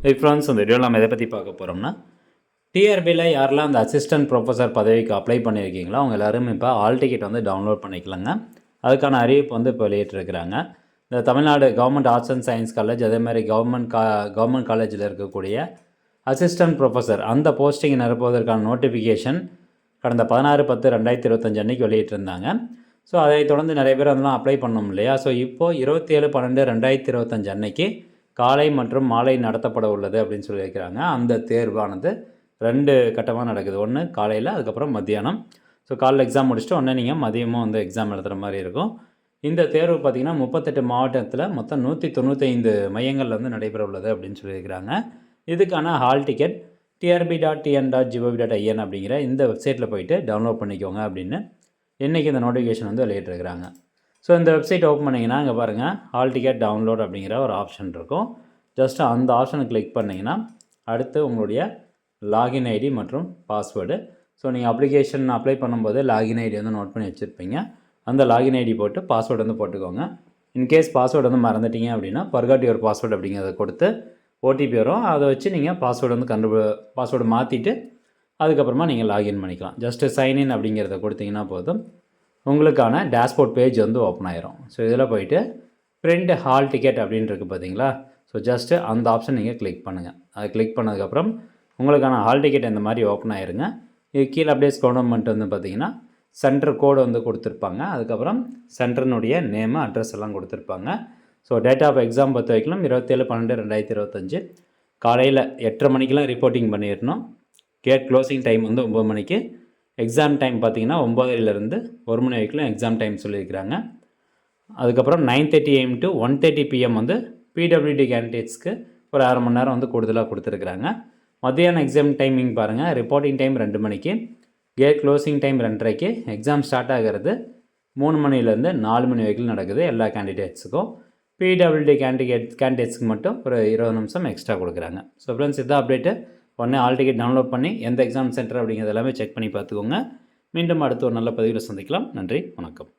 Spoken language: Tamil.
ஃப்ரெண்ட்ஸ், இந்த வீடியோவில் நம்ம எதை பற்றி பார்க்க போகிறோம்னா, டிஆர்பியில் யாரெல்லாம் அந்த அசிஸ்டன்ட் ப்ரொஃபஸர் பதவிக்கு அப்ளை பண்ணியிருக்கீங்களோ அவங்க எல்லோரும் இப்போ ஆல் டிக்கெட் வந்து டவுன்லோட் பண்ணிக்கலாங்க. அதுக்கான அறிவிப்பு வந்து இப்போ வெளியிட்டிருக்கிறாங்க. இந்த Tamil Nadu government arts and science college, அதே மாதிரி கவர்மெண்ட் காலேஜில் இருக்கக்கூடிய அசிஸ்டன்ட் ப்ரொஃபஸர் அந்த போஸ்டிங் நிரப்புவதற்கான நோட்டிஃபிகேஷன் கடந்த 16/10/2025 அன்றைக்கி வெளியிட்டிருந்தாங்க. ஸோ அதை தொடர்ந்து நிறைய பேர் அதெல்லாம் அப்ளை பண்ணோம் இல்லையா. ஸோ இப்போது 27/12/2025 அன்னைக்கு காலை மற்றும் மாலை நடத்தப்பட உள்ளது அப்படின்னு சொல்லியிருக்கிறாங்க. அந்த தேர்வானது 2 கட்டமாக நடக்குது. ஒன்று காலையில், அதுக்கப்புறம் மத்தியானம். ஸோ காலையில் எக்ஸாம் முடிச்சுட்டு உடனே நீங்கள் மதியமும் வந்து எக்ஸாம் எழுதுகிற மாதிரி இருக்கும். இந்த தேர்வு பார்த்திங்கன்னா 38 மாவட்டத்தில் மொத்தம் 195 மையங்களில் வந்து நடைபெற உள்ளது அப்படின்னு சொல்லியிருக்கிறாங்க. இதுக்கான ஹால் டிக்கெட் trb.tn.gov.in அப்படிங்கிற இந்த வெப்சைட்டில் போய்ட்டு டவுன்லோட் பண்ணிக்கோங்க அப்படின்னு இன்றைக்கி இந்த நோட்டிஃபிகேஷன் வந்து வெளியிட்டிருக்கிறாங்க. ஸோ இந்த வெப்சைட் ஓப்பன் பண்ணிங்கன்னா இங்கே பாருங்கள், ஹால் டிக்கெட் டவுன்லோட் அப்படிங்கிற ஒரு ஆப்ஷன் இருக்கும். ஜஸ்ட் அந்த ஆப்ஷனை கிளிக் பண்ணிங்கன்னா அடுத்து உங்களுடைய லாகின் ஐடி மற்றும் பாஸ்வேர்டு. ஸோ நீங்கள் அப்ளிகேஷன் அப்ளை பண்ணும்போது லாகின் ஐடி வந்து நோட் பண்ணி வச்சுருப்பீங்க. அந்த லாகின் ஐடி போட்டு பாஸ்வேர்டு வந்து போட்டுக்கோங்க. இன்கேஸ் பாஸ்வேர்டு வந்து மறந்துட்டீங்க அப்படின்னா ஃபர்காட் யுவர் பாஸ்வேர்டு அப்படிங்கிறத கொடுத்து ஓடிபி வரும். அதை வச்சு நீங்கள் பாஸ்வேர்டு வந்து பாஸ்வேர்டு மாற்றிட்டு அதுக்கப்புறமா நீங்கள் லாகின் பண்ணிக்கலாம். ஜஸ்ட்டு சைன்இன் அப்படிங்கிறத கொடுத்தீங்கன்னா போதும், உங்களுக்கான டேஷ்போர்ட் பேஜ் வந்து ஓப்பன் ஆயிரும். ஸோ இதில் போய்ட்டு பிரிண்ட் ஹால் டிக்கெட் அப்படின்னு இருக்குது பார்த்தீங்களா. ஸோ ஜஸ்ட்டு அந்த ஆப்ஷன் நீங்கள் கிளிக் பண்ணுங்கள். அதை கிளிக் பண்ணதுக்கப்புறம் உங்களுக்கான ஹால் டிக்கெட் இந்த மாதிரி ஓப்பன் ஆயிருங்க. இது கீழே அப்படியே ஸ்க்ரோல் டவுன் பண்ணிட்டு வந்து பார்த்தீங்கன்னா சென்டர் கோடு வந்து கொடுத்துருப்பாங்க. அதுக்கப்புறம் சென்டர்னுடைய நேமு, அட்ரஸ் எல்லாம் கொடுத்துருப்பாங்க. ஸோ டேட் ஆஃப் எக்ஸாம் பொறுத்த வரைக்கும் 27/12/2025 காலையில் 8:30 மணிக்கெலாம் ரிப்போர்ட்டிங் பண்ணிடணும். கேட் க்ளோசிங் டைம் வந்து 9 மணிக்கு. எக்ஸாம் டைம் பார்த்திங்கன்னா 9:30 1 மணி வரைக்கும் எக்ஸாம் டைம் சொல்லியிருக்கிறாங்க. அதுக்கப்புறம் 9:30 AM to 1:30 PM வந்து பிடபிள்யூடி கேண்டிடேட்ஸ்க்கு ஒரு 1/2 மணி நேரம் வந்து கூடுதலாக கொடுத்துருக்குறாங்க. மத்தியானம் எக்ஸாம் டைமிங் பாருங்கள், ரிப்போர்ட்டிங் டைம் 2 மணிக்கு, கேட் க்ளோசிங் டைம் 2:30க்கு, எக்ஸாம் ஸ்டார்ட் ஆகிறது 3 மணிலேருந்து 4 மணி வரைக்கும் நடக்குது எல்லா கேண்டிடேட்ஸுக்கும். பிடபிள்யூடி கேண்டிடேட்ஸ்க்கு மட்டும் ஒரு 20 நிமிஷம் எக்ஸ்ட்ரா கொடுக்குறாங்க. ஸோ ஃப்ரெண்ட்ஸ், இதான் அப்டேட்டு. உடனே ஆல் டிக்கெட் டவுன்லோட் பண்ணி எந்த எக்ஸாம் சென்டர் அப்படிங்கிறது எல்லாமே செக் பண்ணி பார்த்துக்கோங்க. மீண்டும் அடுத்து ஒரு நல்ல பதிவில் சந்திக்கலாம். நன்றி, வணக்கம்.